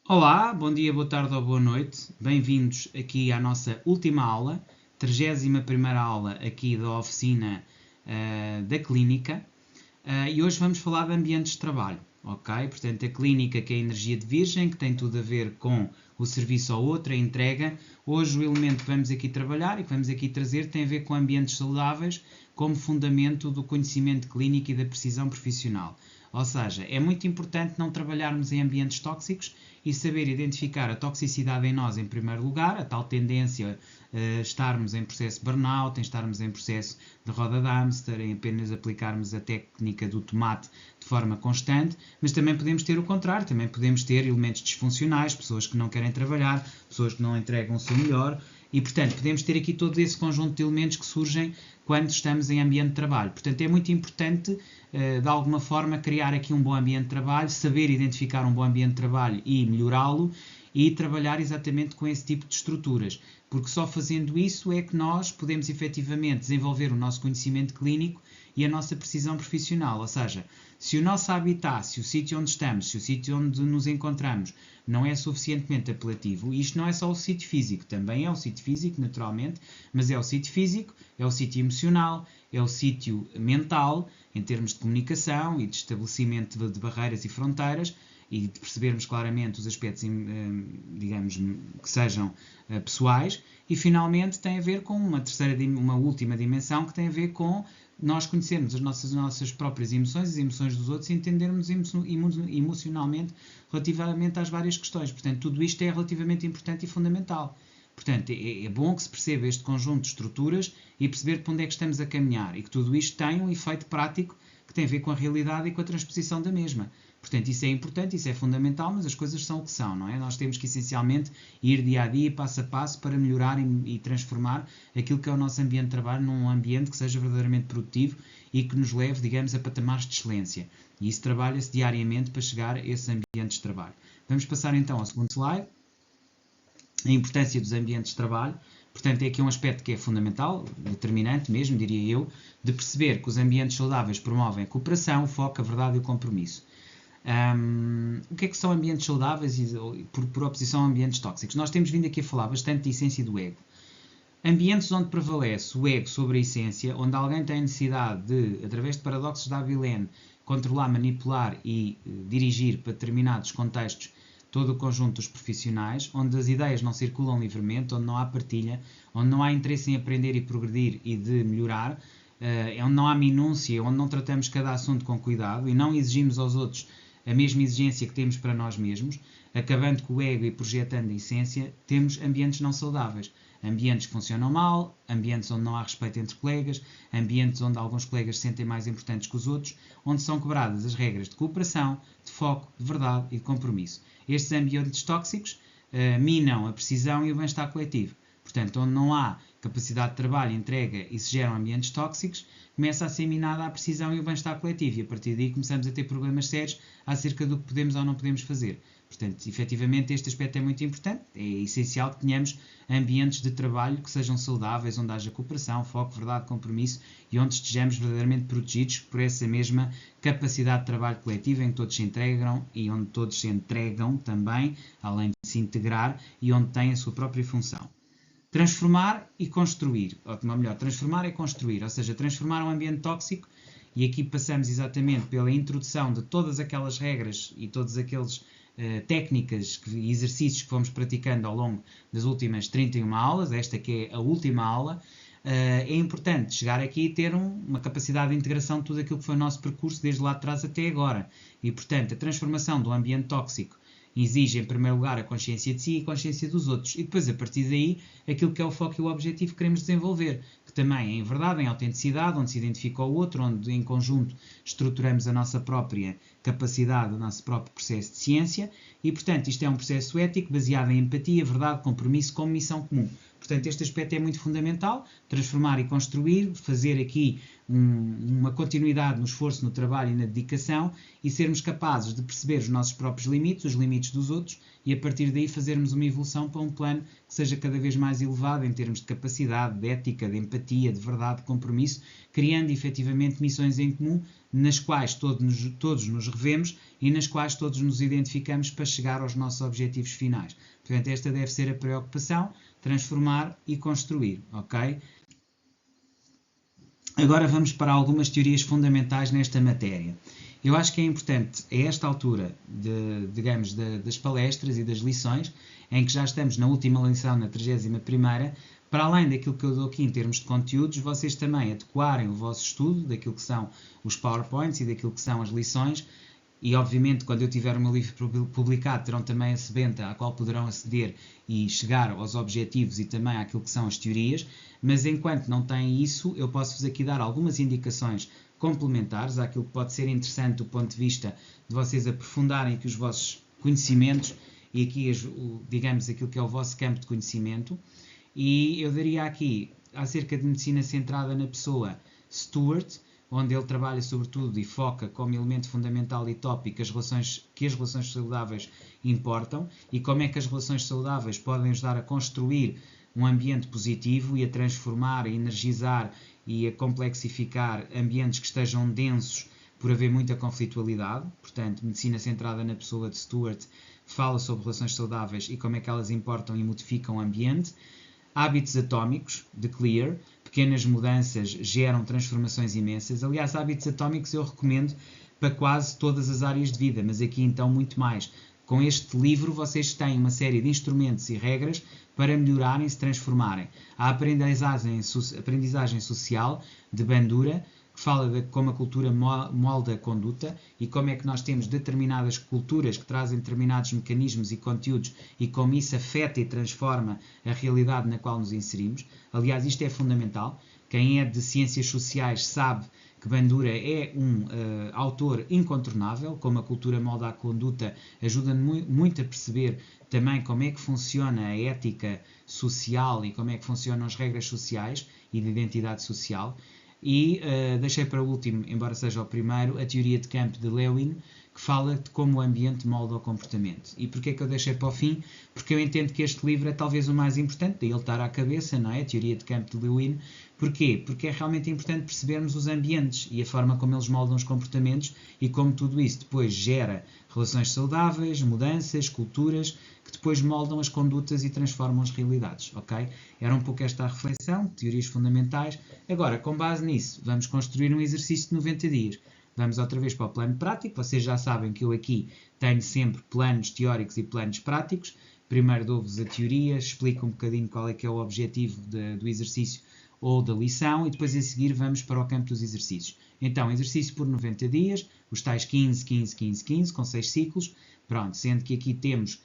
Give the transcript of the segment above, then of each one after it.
Olá, bom dia, boa tarde ou boa noite. Bem-vindos aqui à nossa última aula, 31ª aula aqui da oficina da clínica. E hoje vamos falar de ambientes de trabalho, ok? Portanto, a clínica, que é a energia de virgem, que tem tudo a ver com o serviço ao outro, a entrega. Hoje o elemento que vamos aqui trabalhar e que vamos aqui trazer tem a ver com ambientes saudáveis como fundamento do conhecimento clínico e da precisão profissional. Ou seja, é muito importante não trabalharmos em ambientes tóxicos e saber identificar a toxicidade em nós em primeiro lugar, a tal tendência a estarmos em processo de burnout, em estarmos em processo de roda de hamster, em apenas aplicarmos a técnica do tomate de forma constante, mas também podemos ter o contrário, também podemos ter elementos disfuncionais, pessoas que não querem trabalhar, pessoas que não entregam o seu melhor, e portanto podemos ter aqui todo esse conjunto de elementos que surgem quando estamos em ambiente de trabalho. Portanto, é muito importante, de alguma forma, criar aqui um bom ambiente de trabalho, saber identificar um bom ambiente de trabalho e melhorá-lo, e trabalhar exatamente com esse tipo de estruturas, porque só fazendo isso é que nós podemos efetivamente desenvolver o nosso conhecimento clínico e a nossa precisão profissional. Ou seja, se o nosso habitat, se o sítio onde estamos, se o sítio onde nos encontramos não é suficientemente apelativo, e isto não é só o sítio físico, também é o sítio físico, naturalmente, mas é o sítio físico, é o sítio emocional, é o sítio mental, em termos de comunicação e de estabelecimento de barreiras e fronteiras, e de percebermos claramente os aspectos, digamos, que sejam pessoais, e finalmente tem a ver com uma última dimensão que tem a ver com nós conhecermos as nossas próprias emoções, as emoções dos outros, e entendermos emocionalmente relativamente às várias questões. Portanto, tudo isto é relativamente importante e fundamental. Portanto, é bom que se perceba este conjunto de estruturas e perceber para onde é que estamos a caminhar, e que tudo isto tem um efeito prático que tem a ver com a realidade e com a transposição da mesma. Portanto, isso é importante, isso é fundamental, mas as coisas são o que são, não é? Nós temos que, essencialmente, ir dia a dia, passo a passo, para melhorar e transformar aquilo que é o nosso ambiente de trabalho num ambiente que seja verdadeiramente produtivo e que nos leve, digamos, a patamares de excelência. E isso trabalha-se diariamente para chegar a esses ambientes de trabalho. Vamos passar então ao segundo slide. A importância dos ambientes de trabalho. Portanto, é aqui um aspecto que é fundamental, determinante mesmo, diria eu, de perceber que os ambientes saudáveis promovem a cooperação, o foco, a verdade e o compromisso. O que são ambientes saudáveis e, por oposição a ambientes tóxicos? Nós temos vindo aqui a falar bastante da essência do ego. Ambientes onde prevalece o ego sobre a essência, onde alguém tem a necessidade de, através de paradoxos da Avilene, controlar, manipular e dirigir para determinados contextos todo o conjunto dos profissionais, onde as ideias não circulam livremente, onde não há partilha, onde não há interesse em aprender e progredir e de melhorar, onde não há minúcia, onde não tratamos cada assunto com cuidado e não exigimos aos outros a mesma exigência que temos para nós mesmos, acabando com o ego e projetando a essência, temos ambientes não saudáveis. Ambientes que funcionam mal, ambientes onde não há respeito entre colegas, ambientes onde alguns colegas se sentem mais importantes que os outros, onde são quebradas as regras de cooperação, de foco, de verdade e de compromisso. Estes ambientes tóxicos minam a precisão e o bem-estar coletivo. Portanto, onde não há capacidade de trabalho, entrega e se geram ambientes tóxicos, começa a ser minada a precisão e o bem-estar coletivo, e a partir daí começamos a ter problemas sérios acerca do que podemos ou não podemos fazer. Portanto, efetivamente, este aspecto é muito importante. É essencial que tenhamos ambientes de trabalho que sejam saudáveis, onde haja cooperação, foco, verdade, compromisso e onde estejamos verdadeiramente protegidos por essa mesma capacidade de trabalho coletivo em que todos se integram e onde todos se entregam também, além de se integrar, e onde têm a sua própria função. Transformar e construir, ou melhor, transformar é construir, ou seja, transformar um ambiente tóxico, e aqui passamos exatamente pela introdução de todas aquelas regras e todas aquelas técnicas e exercícios que fomos praticando ao longo das últimas 31 aulas, esta que é a última aula. É importante chegar aqui e ter uma capacidade de integração de tudo aquilo que foi o nosso percurso desde lá de trás até agora. E, portanto, a transformação do ambiente tóxico exige, em primeiro lugar, a consciência de si e a consciência dos outros. E depois, a partir daí, aquilo que é o foco e o objetivo que queremos desenvolver. Que também é em verdade, em autenticidade, onde se identifica o outro, onde em conjunto estruturamos a nossa própria capacidade, o nosso próprio processo de ciência. E, portanto, isto é um processo ético baseado em empatia, verdade, compromisso com missão comum. Portanto, este aspecto é muito fundamental, transformar e construir, fazer aqui uma continuidade no esforço, no trabalho e na dedicação, e sermos capazes de perceber os nossos próprios limites, os limites dos outros, e a partir daí fazermos uma evolução para um plano que seja cada vez mais elevado em termos de capacidade, de ética, de empatia, de verdade, de compromisso, criando efetivamente missões em comum nas quais todos nos revemos e nas quais todos nos identificamos para chegar aos nossos objetivos finais. Portanto, esta deve ser a preocupação, transformar e construir, ok? Agora vamos para algumas teorias fundamentais nesta matéria. Eu acho que é importante, a esta altura, das palestras e das lições, em que já estamos na última lição, na 31ª, para além daquilo que eu dou aqui em termos de conteúdos, vocês também adequarem o vosso estudo daquilo que são os PowerPoints e daquilo que são as lições, e obviamente quando eu tiver o meu livro publicado terão também a sebenta à qual poderão aceder e chegar aos objetivos e também àquilo que são as teorias, mas enquanto não têm isso, eu posso-vos aqui dar algumas indicações complementares àquilo que pode ser interessante do ponto de vista de vocês aprofundarem aqui os vossos conhecimentos e aqui, digamos, aquilo que é o vosso campo de conhecimento. E eu daria aqui, acerca de medicina centrada na pessoa, Stewart, onde ele trabalha sobretudo e foca como elemento fundamental e tópico que as relações saudáveis importam e como é que as relações saudáveis podem ajudar a construir um ambiente positivo e a transformar, a energizar e a complexificar ambientes que estejam densos por haver muita conflitualidade. Portanto, medicina centrada na pessoa de Stewart fala sobre relações saudáveis e como é que elas importam e modificam o ambiente. Hábitos atómicos, de Clear, pequenas mudanças geram transformações imensas. Aliás, hábitos atómicos eu recomendo para quase todas as áreas de vida, mas aqui então muito mais. Com este livro vocês têm uma série de instrumentos e regras para melhorarem e se transformarem. A aprendizagem social, de Bandura, que fala de como a cultura molda a conduta e como é que nós temos determinadas culturas que trazem determinados mecanismos e conteúdos e como isso afeta e transforma a realidade na qual nos inserimos. Aliás, isto é fundamental. Quem é de ciências sociais sabe que Bandura é um autor incontornável, como a cultura molda a conduta, ajuda muito a perceber também como é que funciona a ética social e como é que funcionam as regras sociais e de identidade social. E deixei para o último, embora seja o primeiro, a teoria de campo de Lewin, que fala de como o ambiente molda o comportamento. E porquê é que eu deixei para o fim? Porque eu entendo que este livro é talvez o mais importante, daí ele estar à cabeça, não é? A teoria de campo de Lewin. Porquê? Porque é realmente importante percebermos os ambientes e a forma como eles moldam os comportamentos e como tudo isso depois gera relações saudáveis, mudanças, culturas, que depois moldam as condutas e transformam as realidades, ok? Era um pouco esta a reflexão, teorias fundamentais. Agora, com base nisso, vamos construir um exercício de 90 dias. Vamos outra vez para o plano prático. Vocês já sabem que eu aqui tenho sempre planos teóricos e planos práticos. Primeiro dou-vos a teoria, explico um bocadinho qual é que é o objetivo do exercício ou da lição e depois a seguir vamos para o campo dos exercícios. Então, exercício por 90 dias, os tais 15, 15, 15, 15, com 6 ciclos. Pronto, sendo que aqui temos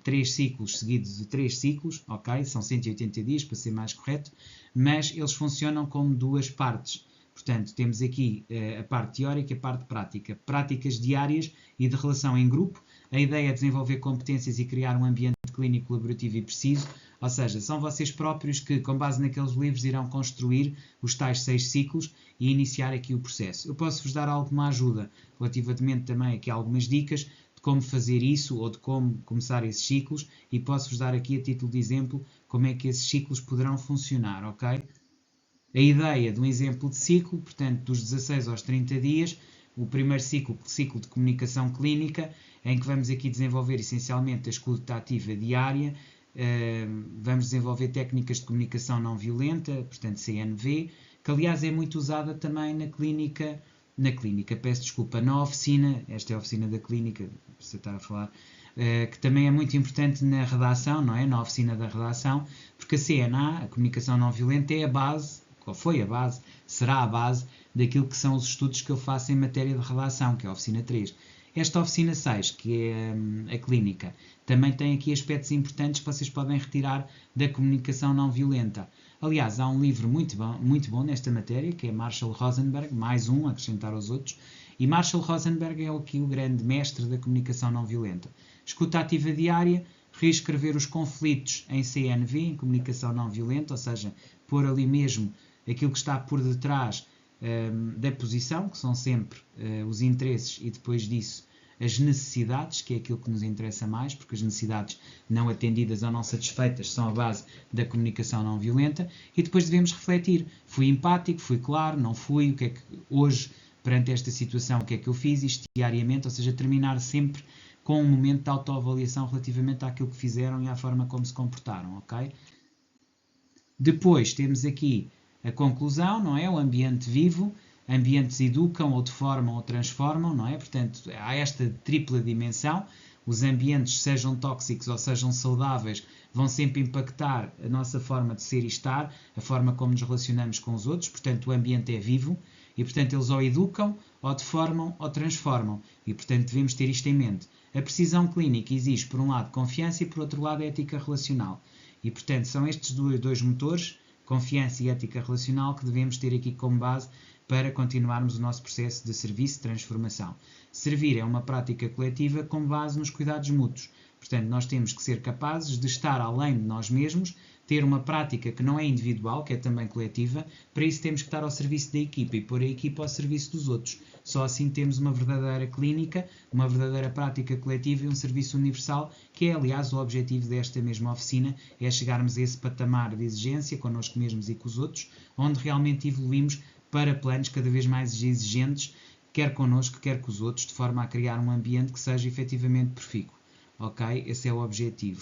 3 ciclos seguidos de 3 ciclos, ok? São 180 dias, para ser mais correto, mas eles funcionam como duas partes. Portanto, temos aqui a parte teórica e a parte prática. Práticas diárias e de relação em grupo. A ideia é desenvolver competências e criar um ambiente clínico colaborativo e preciso. Ou seja, são vocês próprios que, com base naqueles livros, irão construir os tais 6 ciclos e iniciar aqui o processo. Eu posso-vos dar alguma ajuda relativamente também aqui a algumas dicas de como fazer isso ou de como começar esses ciclos e posso-vos dar aqui a título de exemplo como é que esses ciclos poderão funcionar, ok? A ideia de um exemplo de ciclo, portanto, dos 16 aos 30 dias, o primeiro ciclo de comunicação clínica, em que vamos aqui desenvolver essencialmente a escuta ativa diária, vamos desenvolver técnicas de comunicação não violenta, portanto CNV, que aliás é muito usada também na oficina, esta é a oficina da clínica, você está a falar, que também é muito importante na redação, não é? Na oficina da redação, porque a CNA, a comunicação não violenta, é a base, qual foi a base, será a base daquilo que são os estudos que eu faço em matéria de redação, que é a oficina 3. Esta oficina 6, que é a clínica, também tem aqui aspectos importantes que vocês podem retirar da comunicação não violenta. Aliás, há um livro muito bom nesta matéria, que é Marshall Rosenberg, mais um, a acrescentar aos outros, e Marshall Rosenberg é aqui o grande mestre da comunicação não violenta. Escuta ativa diária, reescrever os conflitos em CNV, em comunicação não violenta, ou seja, pôr ali mesmo aquilo que está por detrás da posição, que são sempre os interesses e depois disso as necessidades, que é aquilo que nos interessa mais, porque as necessidades não atendidas ou não satisfeitas são a base da comunicação não violenta, e depois devemos refletir, fui empático, fui claro, não fui, o que é que hoje perante esta situação, o que é que eu fiz, isto diariamente, ou seja, terminar sempre com um momento de autoavaliação relativamente àquilo que fizeram e à forma como se comportaram, ok? Depois temos aqui a conclusão, não é? O ambiente vivo, ambientes educam ou deformam ou transformam, não é? Portanto, há esta tripla dimensão. Os ambientes, sejam tóxicos ou sejam saudáveis, vão sempre impactar a nossa forma de ser e estar, a forma como nos relacionamos com os outros. Portanto, o ambiente é vivo e, portanto, eles ou educam, ou deformam, ou transformam. E, portanto, devemos ter isto em mente. A precisão clínica exige, por um lado, confiança e, por outro lado, ética relacional. E, portanto, são estes dois motores, confiança e ética relacional, que devemos ter aqui como base para continuarmos o nosso processo de serviço de transformação. Servir é uma prática coletiva com base nos cuidados mútuos. Portanto, nós temos que ser capazes de estar além de nós mesmos, ter uma prática que não é individual, que é também coletiva. Para isso temos que estar ao serviço da equipa e pôr a equipa ao serviço dos outros. Só assim temos uma verdadeira clínica, uma verdadeira prática coletiva e um serviço universal, que é, aliás, o objetivo desta mesma oficina, é chegarmos a esse patamar de exigência connosco mesmos e com os outros, onde realmente evoluímos para planos cada vez mais exigentes, quer connosco, quer com os outros, de forma a criar um ambiente que seja efetivamente profícuo. Ok? Esse é o objetivo.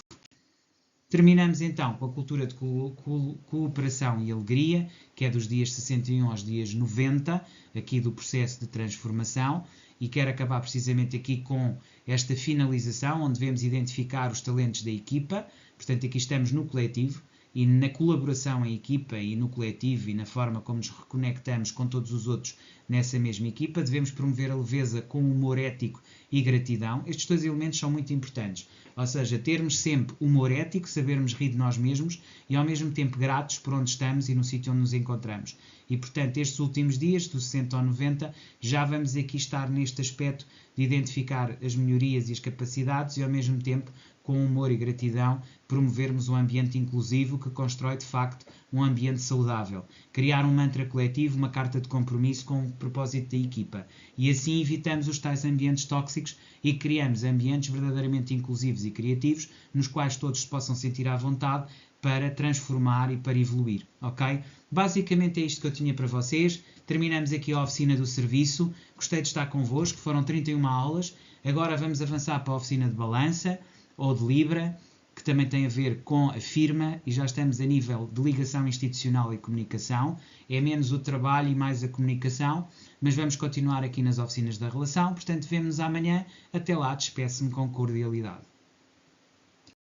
Terminamos então com a cultura de cooperação e alegria, que é dos dias 61 aos dias 90, aqui do processo de transformação, e quero acabar precisamente aqui com esta finalização, onde devemos identificar os talentos da equipa. Portanto, aqui estamos no coletivo, e na colaboração em equipa e no coletivo e na forma como nos reconectamos com todos os outros nessa mesma equipa, devemos promover a leveza com humor ético e gratidão. Estes dois elementos são muito importantes, ou seja, termos sempre humor ético, sabermos rir de nós mesmos e ao mesmo tempo gratos por onde estamos e no sítio onde nos encontramos. E portanto, estes últimos dias, do 60 ao 90, já vamos aqui estar neste aspecto de identificar as melhorias e as capacidades e ao mesmo tempo, com humor e gratidão, promovermos um ambiente inclusivo que constrói, de facto, um ambiente saudável. Criar um mantra coletivo, uma carta de compromisso com o propósito da equipa. E assim evitamos os tais ambientes tóxicos e criamos ambientes verdadeiramente inclusivos e criativos, nos quais todos se possam sentir à vontade para transformar e para evoluir. Ok? Basicamente é isto que eu tinha para vocês. Terminamos aqui a oficina do serviço. Gostei de estar convosco. Foram 31 aulas. Agora vamos avançar para a oficina de balança ou de Libra, que também tem a ver com a firma, e já estamos a nível de ligação institucional e comunicação. É menos o trabalho e mais a comunicação, mas vamos continuar aqui nas oficinas da relação. Portanto, vemo-nos amanhã. Até lá, despeço-me com cordialidade.